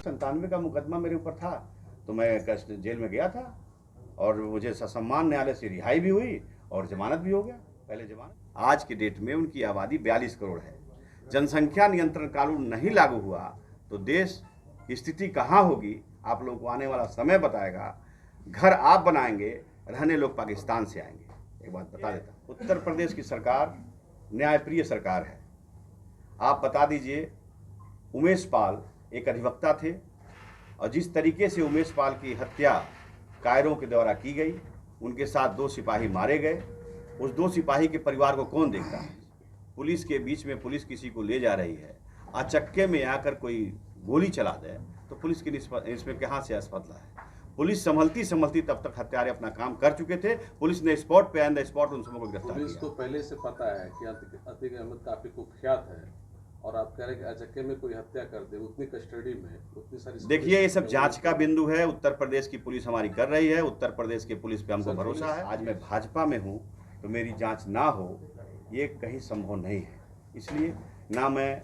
1997 का मुकदमा मेरे ऊपर था, तो मैं जेल में गया था और मुझे ससम्मान न्यायालय से रिहाई भी हुई और जमानत भी हो गया, पहले जमानत। आज की डेट में उनकी आबादी 42 करोड़ है। जनसंख्या नियंत्रण कानून नहीं लागू हुआ तो देश की स्थिति कहाँ होगी, आप लोगों को आने वाला समय बताएगा। घर आप बनाएंगे, रहने लोग पाकिस्तान से आएंगे। एक बात बता देता हूँ, उत्तर प्रदेश की सरकार न्यायप्रिय सरकार है। आप बता दीजिए, उमेश पाल एक अधिवक्ता थे और जिस तरीके से उमेश पाल की हत्या कायरों के द्वारा की गई, उनके साथ 2 सिपाही मारे गए, उस 2 सिपाही के परिवार को कौन देखता है? पुलिस के बीच में पुलिस किसी को ले जा रही है, अचक्के में आकर कोई गोली चला दे तो पुलिस की इसमें कहाँ से अस्पताल है? पुलिस संभलती तब तक हत्यारे अपना काम कर चुके थे। पुलिस ने स्पॉट पे ऑन द स्पॉट उन सबों को गिरफ्तार किया। पुलिस को पहले से पता है कि अतीक अहमद काफी कुख्यात है और आप कह रहे हैं कि अचक्के में कोई हत्या कर दे, उतनी कस्टडी में उतनी सारी। देखिए, ये सब जांच का बिंदु है। उत्तर प्रदेश की पुलिस हमारी कर रही है, उत्तर प्रदेश की पुलिस पे हमको भरोसा है। आज मैं भाजपा में हूँ तो मेरी जांच ना हो ये कहीं संभव नहीं है। इसलिए ना मैं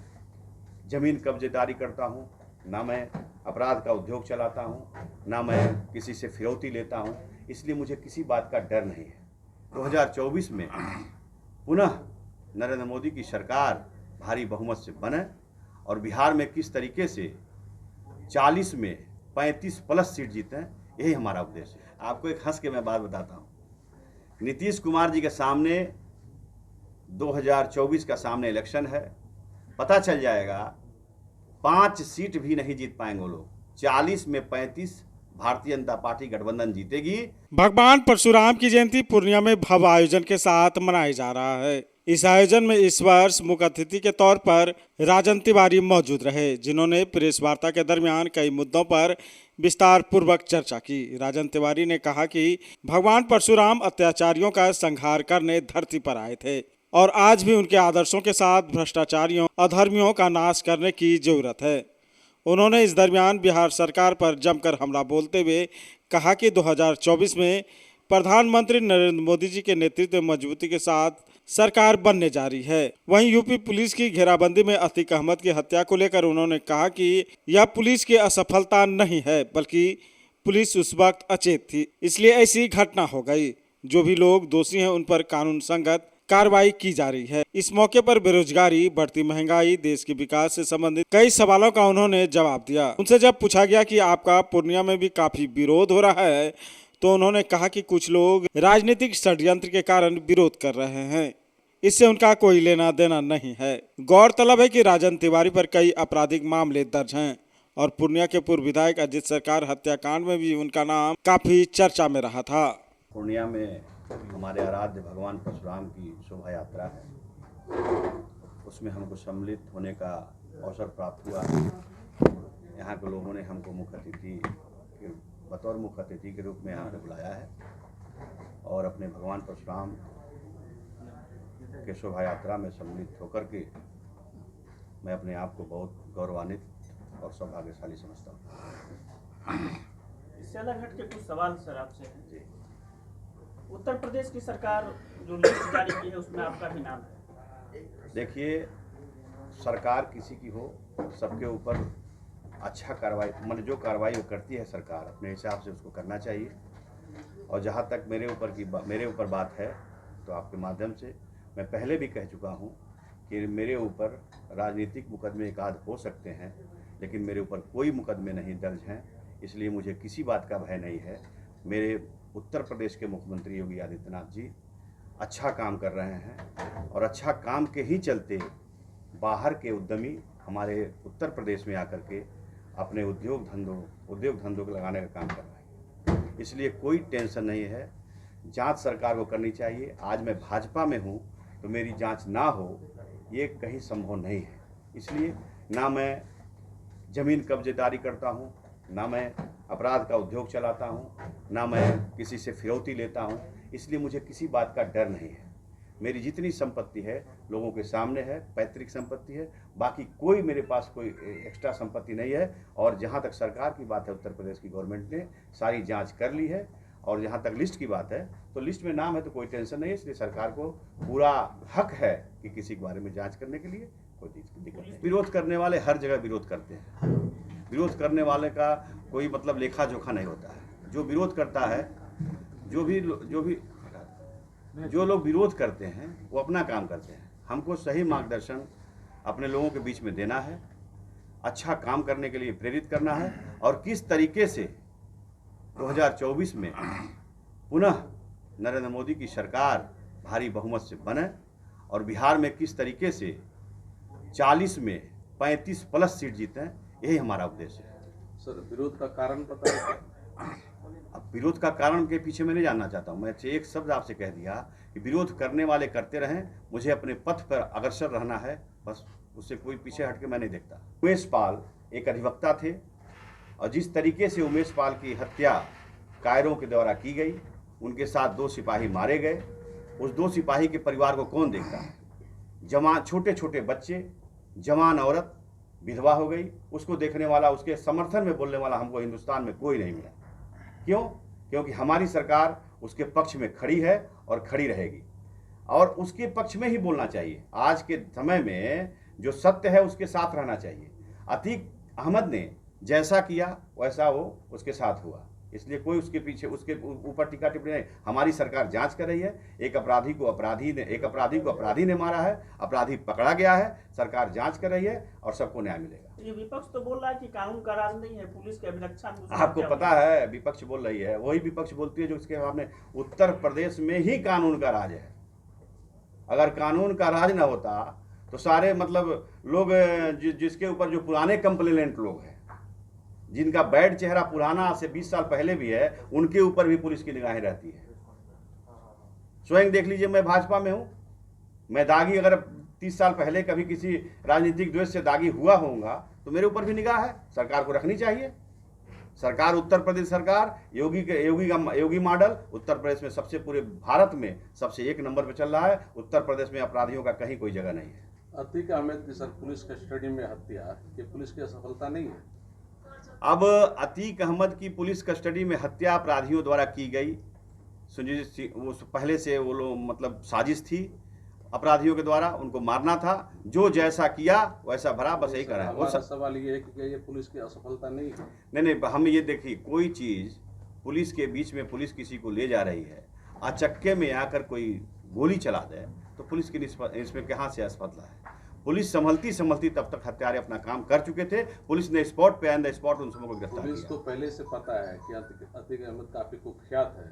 जमीन कब्जेदारी करता हूँ, ना मैं अपराध का उद्योग चलाता हूँ, ना मैं किसी से फिरौती लेता हूँ, इसलिए मुझे किसी बात का डर नहीं है। 2024 में पुनः नरेंद्र मोदी की सरकार भारी बहुमत से बने और बिहार में किस तरीके से 40 में 35 प्लस सीट जीते, यही हमारा उद्देश्य है। आपको एक हंस के मैं बात बताता हूँ, नीतीश कुमार जी के सामने 2024 का सामने इलेक्शन है, पता चल जाएगा 5 सीट भी नहीं जीत पाएंगे वो लोग। 40 में 35 भारतीय जनता पार्टी गठबंधन जीतेगी। भगवान परशुराम की जयंती पूर्णिया में भव्य आयोजन के साथ मनाया जा रहा है। इस आयोजन में इस वर्ष मुख्य अतिथि के तौर पर राजन तिवारी मौजूद रहे, जिन्होंने प्रेस वार्ता के दरमियान कई मुद्दों पर विस्तार पूर्वक चर्चा की। राजन तिवारी ने कहा कि भगवान परशुराम अत्याचारियों का संहार करने धरती पर आए थे और आज भी उनके आदर्शों के साथ भ्रष्टाचारियों अधर्मियों का नाश करने की जरूरत है। उन्होंने इस दरमियान बिहार सरकार पर जमकर हमला बोलते हुए कहा कि 2024 में प्रधानमंत्री नरेंद्र मोदी जी के नेतृत्व में मजबूती के साथ सरकार बनने जा रही है। वहीं यूपी पुलिस की घेराबंदी में अतीक अहमद की हत्या को लेकर उन्होंने कहा कि यह पुलिस की असफलता नहीं है, बल्कि पुलिस उस वक्त अचेत थी, इसलिए ऐसी घटना हो गई। जो भी लोग दोषी हैं उन पर कानून संगत कार्रवाई की जा रही है। इस मौके पर बेरोजगारी, बढ़ती महंगाई, देश के विकास से संबंधित कई सवालों का उन्होंने जवाब दिया। उनसे जब पूछा गया कि आपका पूर्णिया में भी काफी विरोध हो रहा है, तो उन्होंने कहा कि कुछ लोग राजनीतिक षड्यंत्र के कारण विरोध कर रहे हैं, इससे उनका कोई लेना देना नहीं है। गौरतलब है कि राजन तिवारी पर कई आपराधिक मामले दर्ज हैं और पूर्णिया के पूर्व विधायक अजित सरकार हत्याकांड में भी उनका नाम काफी चर्चा में रहा था। पूर्णिया में हमारे आराध्य भगवान परशुराम की शोभा यात्रा है, उसमें हमको सम्मिलित होने का अवसर प्राप्त हुआ। यहाँ के लोगों ने हमको मुख्य अतिथि बतौर मुख्य अतिथि के रूप में यहाँ पे बुलाया है और अपने भगवान परशुराम के शोभा यात्रा में सम्मिलित होकर के मैं अपने आप को बहुत गौरवान्वित और सौभाग्यशाली समझता हूँ। इससे अलग हट के कुछ सवाल सर आपसे हैं। जी, उत्तर प्रदेश की सरकार जो लिस्ट जारी की है उसमें आपका भी नाम है। देखिए, सरकार किसी की हो, सबके ऊपर अच्छा कार्रवाई, मतलब जो कार्रवाई वो करती है सरकार अपने हिसाब से उसको करना चाहिए। और जहाँ तक मेरे ऊपर बात है, तो आपके माध्यम से मैं पहले भी कह चुका हूँ कि मेरे ऊपर राजनीतिक मुकदमे एक आध हो सकते हैं, लेकिन मेरे ऊपर कोई मुकदमे नहीं दर्ज हैं, इसलिए मुझे किसी बात का भय नहीं है। मेरे उत्तर प्रदेश के मुख्यमंत्री योगी आदित्यनाथ जी अच्छा काम कर रहे हैं और अच्छा काम के ही चलते बाहर के उद्यमी हमारे उत्तर प्रदेश में आकर के अपने उद्योग धंधों को लगाने का काम कर रहे हैं, इसलिए कोई टेंशन नहीं है। जांच सरकार को करनी चाहिए। आज मैं भाजपा में हूँ तो मेरी जांच ना हो ये कहीं संभव नहीं है। इसलिए ना मैं जमीन कब्जेदारी करता हूँ, ना मैं अपराध का उद्योग चलाता हूँ, ना मैं किसी से फिरौती लेता हूँ, इसलिए मुझे किसी बात का डर नहीं है। मेरी जितनी संपत्ति है लोगों के सामने है, पैतृक संपत्ति है, बाकी कोई मेरे पास कोई एक्स्ट्रा संपत्ति नहीं है। और जहाँ तक सरकार की बात है, उत्तर प्रदेश की गवर्नमेंट ने सारी जांच कर ली है। और जहाँ तक लिस्ट की बात है, तो लिस्ट में नाम है तो कोई टेंशन नहीं है, इसलिए सरकार को पूरा हक है कि किसी के बारे में जांच करने के लिए कोई दिक्कत नहीं। विरोध करने वाले हर जगह विरोध करते हैं। विरोध करने वाले का कोई मतलब लेखा जोखा नहीं होता है। जो विरोध करता है, जो लोग विरोध करते हैं वो अपना काम करते हैं। हमको सही मार्गदर्शन अपने लोगों के बीच में देना है, अच्छा काम करने के लिए प्रेरित करना है, और किस तरीके से 2024 में पुनः नरेंद्र मोदी की सरकार भारी बहुमत से बने, और बिहार में किस तरीके से 40 में 35 प्लस सीट जीतें, यही हमारा उद्देश्य है। सर, विरोध का कारण पता है क्या? अब विरोध का कारण के पीछे मैं नहीं जानना चाहता हूँ। मैं एक शब्द आपसे कह दिया कि विरोध करने वाले करते रहें, मुझे अपने पथ पर अग्रसर रहना है, बस। उससे कोई पीछे हट के मैं नहीं देखता। उमेश पाल एक अधिवक्ता थे, और जिस तरीके से उमेश पाल की हत्या कायरों के द्वारा की गई, उनके साथ 2 सिपाही मारे गए, उस 2 सिपाही के परिवार को कौन देखता है? जवान, छोटे छोटे बच्चे, जवान औरत विधवा हो गई, उसको देखने वाला, उसके समर्थन में बोलने वाला हमको हिंदुस्तान में कोई नहीं मिला। क्यों? क्योंकि हमारी सरकार उसके पक्ष में खड़ी है और खड़ी रहेगी, और उसके पक्ष में ही बोलना चाहिए। आज के समय में जो सत्य है उसके साथ रहना चाहिए। अतीक अहमद ने जैसा किया वैसा वो उसके साथ हुआ, इसलिए कोई उसके पीछे, उसके ऊपर टीका टिप्पणी नहीं। हमारी सरकार जांच कर रही है। एक अपराधी को अपराधी ने मारा है, अपराधी पकड़ा गया है, सरकार जांच कर रही है और सबको न्याय मिलेगा। ये विपक्ष तो बोल रहा है कि कानून का राज नहीं है, पुलिस के अभिरक्षा में आपको पता है विपक्ष बोल रही है, वही विपक्ष बोलती है जो उसके सामने उत्तर प्रदेश में ही कानून का राज है। अगर कानून का राज ना होता तो सारे मतलब लोग जिसके ऊपर जो पुराने कंप्लेनेंट लोग हैं, जिनका बैड चेहरा पुराना से 20 साल पहले भी है, उनके ऊपर भी पुलिस की निगाहें रहती है। स्वयं देख लीजिए, मैं भाजपा में हूं, मैं दागी अगर 30 साल पहले कभी किसी राजनीतिक द्वेष से दागी हुआ होऊंगा तो मेरे ऊपर भी निगाह है, सरकार को रखनी चाहिए। सरकार, उत्तर प्रदेश सरकार, योगी मॉडल उत्तर प्रदेश में सबसे, पूरे भारत में सबसे 1 नंबर पे चल रहा है। उत्तर प्रदेश में अपराधियों का कहीं कोई जगह नहीं है। अतीक अहमद की सर पुलिस कस्टडी में हत्या, ये पुलिस की असफलता नहीं है? अब अतीक अहमद की पुलिस कस्टडी में हत्या अपराधियों द्वारा की गई। सुजीत सिंह, वो पहले से वो लोग मतलब साजिश थी अपराधियों के द्वारा, उनको मारना था। जो जैसा किया वैसा भरा, बस यही कर रहा है। हमारा सवाल ये है कि ये पुलिस की असफलता नहीं है? नहीं, हम ये देखिए, कोई चीज़ पुलिस के बीच में, पुलिस किसी को ले जा रही है, अचक्के में आकर कोई गोली चला दे तो पुलिस की इसमें कहाँ से असफलता है? पुलिस संभलती तब तक हत्यारे अपना काम कर चुके थे। पुलिस ने स्पॉट पे ऑन द स्पॉट उन सबको गिरफ्तार किया। पुलिस को पहले से पता है कि अतीक अहमद काफी कुख्यात है,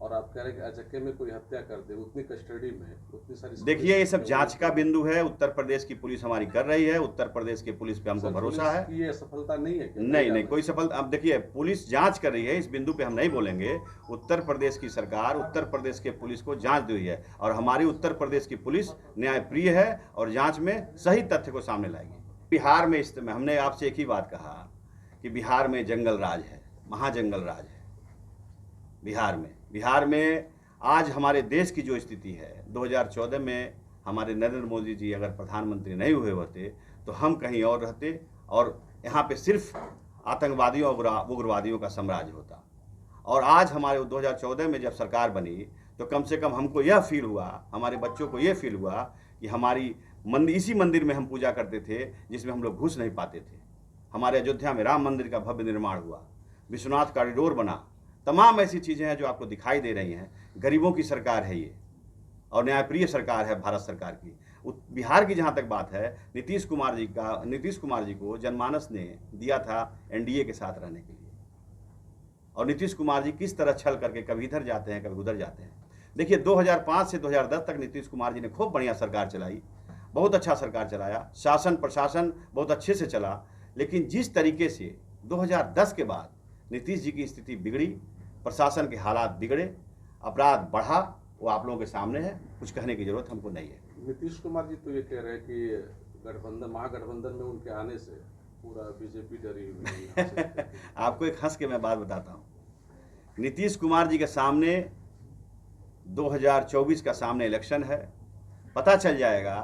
और आप कह रहे हैं कि अचक्के में कोई हत्या कर दे, उतनी कस्टडी में उतनी सारी। देखिए, ये सब जांच का बिंदु है। उत्तर प्रदेश की पुलिस हमारी कर रही है, उत्तर प्रदेश की पुलिस पे हमको भरोसा है। ये सफलता नहीं है? नहीं, कोई सफलता। अब देखिए, पुलिस जांच कर रही है, इस बिंदु पे हम नहीं बोलेंगे। उत्तर प्रदेश की सरकार, उत्तर प्रदेश के पुलिस को जांच दी है, और हमारी उत्तर प्रदेश की पुलिस न्यायप्रिय है और जांच में सही तथ्य को सामने लाएगी। बिहार में इस समय हमने आपसे एक ही बात कहा कि बिहार में जंगल राज है, महाजंगल राज है बिहार में। आज हमारे देश की जो स्थिति है, 2014 में हमारे नरेंद्र मोदी जी अगर प्रधानमंत्री नहीं हुए होते तो हम कहीं और रहते, और यहाँ पे सिर्फ आतंकवादियों और उग्रवादियों का साम्राज्य होता। और आज हमारे 2014 में जब सरकार बनी तो कम से कम हमको यह फील हुआ, हमारे बच्चों को यह फील हुआ कि हमारी इसी मंदिर में हम पूजा करते थे जिसमें हम लोग घुस नहीं पाते थे। हमारे अयोध्या में राम मंदिर का भव्य निर्माण हुआ, विश्वनाथ कॉरिडोर बना, तमाम ऐसी चीज़ें हैं जो आपको दिखाई दे रही हैं। गरीबों की सरकार है ये, और न्यायप्रिय सरकार है भारत सरकार की। बिहार की जहाँ तक बात है, नीतीश कुमार जी को जनमानस ने दिया था एनडीए के साथ रहने के लिए, और नीतीश कुमार जी किस तरह छल करके कभी इधर जाते हैं कभी उधर जाते हैं। देखिए, 2005 से 2010 तक नीतीश कुमार जी ने खूब बढ़िया सरकार चलाई, बहुत अच्छा सरकार चलाया, शासन प्रशासन बहुत अच्छे से चला। लेकिन जिस तरीके से 2010 के बाद नीतीश जी की स्थिति बिगड़ी, प्रशासन के हालात बिगड़े, अपराध बढ़ा, वो आप लोगों के सामने है, कुछ कहने की जरूरत हमको नहीं है। नीतीश कुमार जी तो ये कह रहे हैं कि महागठबंधन में उनके आने से पूरा बीजेपी डरी हुई है। आपको एक हंस के मैं बात बताता हूँ। नीतीश कुमार जी के सामने 2024 का सामने इलेक्शन है, पता चल जाएगा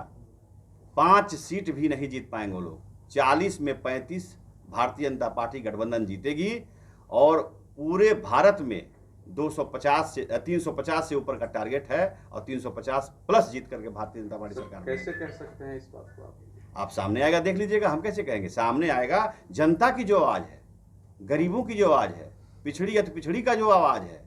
5 सीट भी नहीं जीत पाएंगे वो लोग। 40 में 35 भारतीय जनता पार्टी गठबंधन जीतेगी, और पूरे भारत में 350 से ऊपर का टारगेट है, और 350 प्लस जीत करके भारतीय जनता पार्टी सरकार। कैसे कह सकते हैं इस बात को आप? आप सामने आएगा, देख लीजिएगा। हम कैसे कहेंगे? सामने आएगा जनता की जो आवाज़ है, गरीबों की जो आवाज़ है, पिछड़ी का जो आवाज़ है,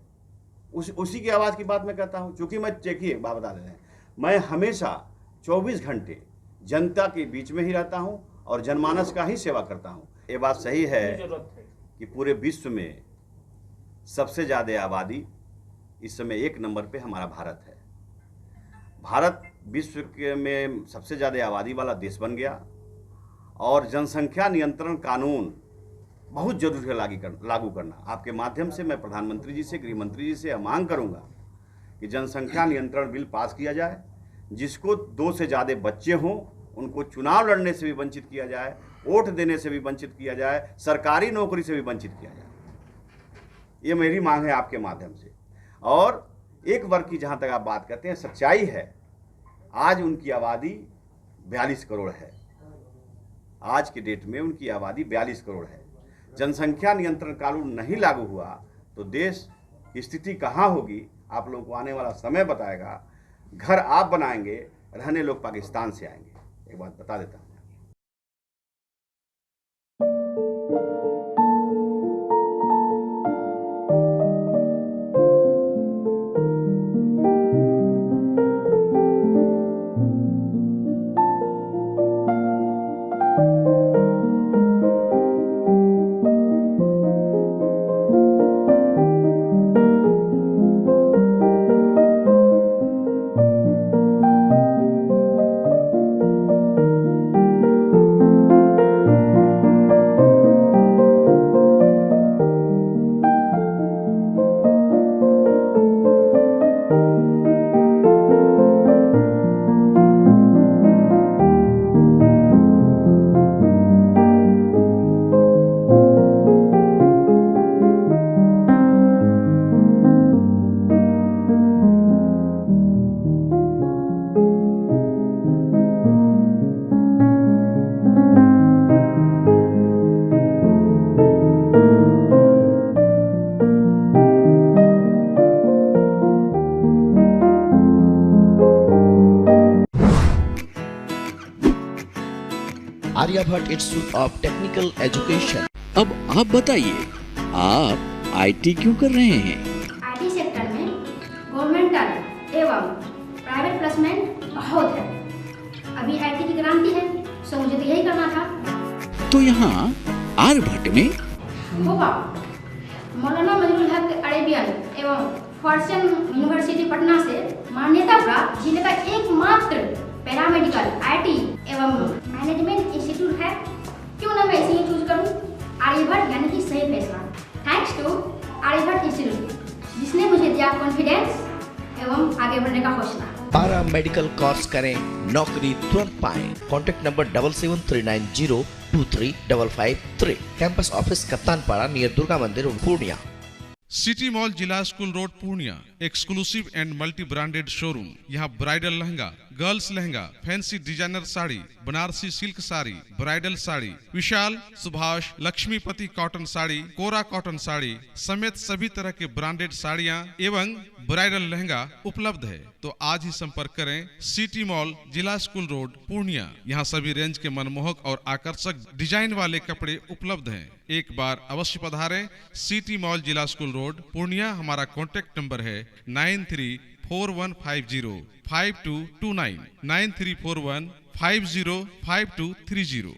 उसी की आवाज़ की बात मैं करता हूँ। चूँकि मैं, देखिए बात बता रहे हैं, मैं हमेशा 24 घंटे जनता के बीच में ही रहता हूँ और जनमानस का ही सेवा करता हूँ। ये बात सही है कि पूरे विश्व में सबसे ज़्यादा आबादी इस समय 1 नंबर पे हमारा भारत है। भारत विश्व में सबसे ज़्यादा आबादी वाला देश बन गया और जनसंख्या नियंत्रण कानून बहुत जरूरी है लागू करना। आपके माध्यम से मैं प्रधानमंत्री जी से, गृह मंत्री जी से मांग करूंगा कि जनसंख्या नियंत्रण बिल पास किया जाए। जिसको 2 से ज़्यादा बच्चे हों उनको चुनाव लड़ने से भी वंचित किया जाए, वोट देने से भी वंचित किया जाए, सरकारी नौकरी से भी वंचित किया जाए। ये मेरी मांग है आपके माध्यम से। और एक वर्ग की जहाँ तक आप बात करते हैं, सच्चाई है, आज उनकी आबादी 42 करोड़ है। आज के डेट में उनकी आबादी 42 करोड़ है। जनसंख्या नियंत्रण कानून नहीं लागू हुआ तो देश की स्थिति कहाँ होगी, आप लोगों को आने वाला समय बताएगा। घर आप बनाएंगे, रहने लोग पाकिस्तान से आएंगे। एक बात बता देता हूँ। Aryabhatta institute of technical education. अब आप बताइए, आप आईटी क्यों कर रहे हैं? आईटी सेक्टर में गवर्नमेंटल एवं प्राइवेट प्लेसमेंट बहुत है। अभी आईटी की क्रांति है, सो मुझे तो यही करना था। तो यहाँ आर्यभट्ट में होगा मौलाना मजरूल हक अरेबियन एवं फॉर्च्यून यूनिवर्सिटी पटना से मान्यता प्राप्त जिले का एकमात्र पैरामेडिकल आईटी एवं मैनेजमेंट इंस्टीट्यूट है। क्यों ना मैं इसे ही चूज करूं? आर्यभट्ट यानी कि सही फैसला। थैंक्स टू आर्यभट्ट इंस्टीट्यूट जिसने मुझे दिया कॉन्फिडेंस एवं आगे बढ़ने का हौसला। पारा मेडिकल कोर्स करें, नौकरी तुरंत पाएं। Contact number 7739023553। Campus office Kaptanpara near Durga Mandir Purnia. City mall Zila school road Purnia, exclusive and multi branded showroom. यहाँ bridal lehenga, girls lehenga, fancy designer sari, Banarasi silk sari, bridal sari, Vishal, Subhash, Laxmipati cotton sari, kora cotton sari समेत सभी तरह के ब्रांडेड साड़ियाँ एवं ब्राइडल लहंगा उपलब्ध है। तो आज ही संपर्क करें city mall Zila school road Purnia. यहाँ सभी रेंज के मनमोहक और आकर्षक डिजाइन वाले कपड़े उपलब्ध हैं। एक बार अवश्य पधारें city mall Zila school road Purnia. हमारा कॉन्टैक्ट नंबर है 9341505229 9341505230।